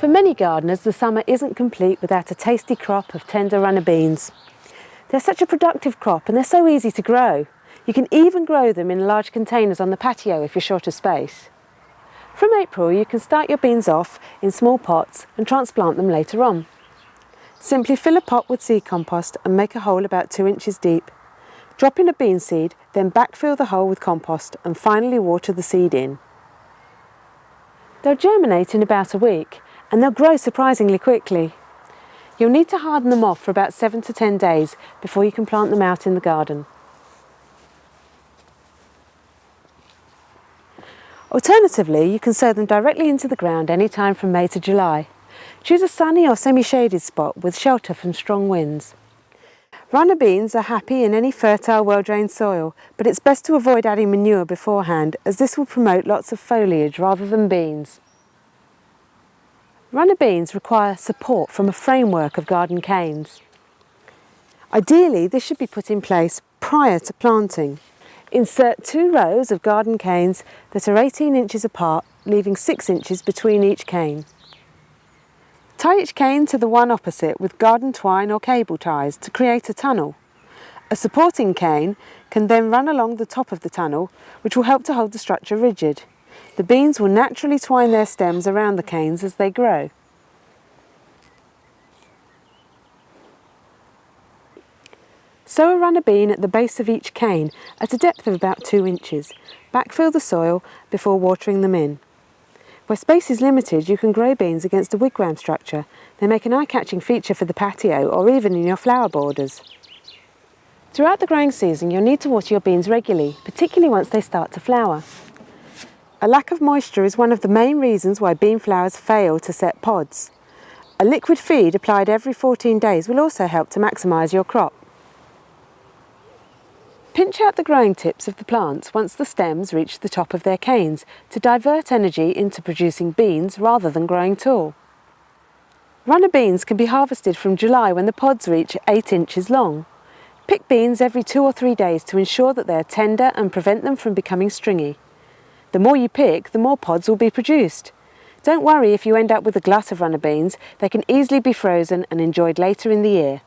For many gardeners, the summer isn't complete without a tasty crop of tender runner beans. They're such a productive crop and they're so easy to grow. You can even grow them in large containers on the patio if you're short of space. From April, you can start your beans off in small pots and transplant them later on. Simply fill a pot with seed compost and make a hole about 2 inches deep. Drop in a bean seed, then backfill the hole with compost and finally water the seed in. They'll germinate in about a week and they'll grow surprisingly quickly. You'll need to harden them off for about 7 to 10 days before you can plant them out in the garden. Alternatively, you can sow them directly into the ground any time from May to July. Choose a sunny or semi-shaded spot with shelter from strong winds. Runner beans are happy in any fertile, well-drained soil, but it's best to avoid adding manure beforehand as this will promote lots of foliage rather than beans. Runner beans require support from a framework of garden canes. Ideally, this should be put in place prior to planting. Insert 2 rows of garden canes that are 18 inches apart, leaving 6 inches between each cane. Tie each cane to the one opposite with garden twine or cable ties to create a tunnel. A supporting cane can then run along the top of the tunnel, which will help to hold the structure rigid. The beans will naturally twine their stems around the canes as they grow. Sow a runner bean at the base of each cane at a depth of about 2 inches. Backfill the soil before watering them in. Where space is limited, you can grow beans against a wigwam structure. They make an eye-catching feature for the patio or even in your flower borders. Throughout the growing season, you'll need to water your beans regularly, particularly once they start to flower. A lack of moisture is one of the main reasons why bean flowers fail to set pods. A liquid feed applied every 14 days will also help to maximise your crop. Pinch out the growing tips of the plants once the stems reach the top of their canes to divert energy into producing beans rather than growing tall. Runner beans can be harvested from July when the pods reach 8 inches long. Pick beans every 2 or 3 days to ensure that they are tender and prevent them from becoming stringy. The more you pick, the more pods will be produced. Don't worry if you end up with a glut of runner beans, they can easily be frozen and enjoyed later in the year.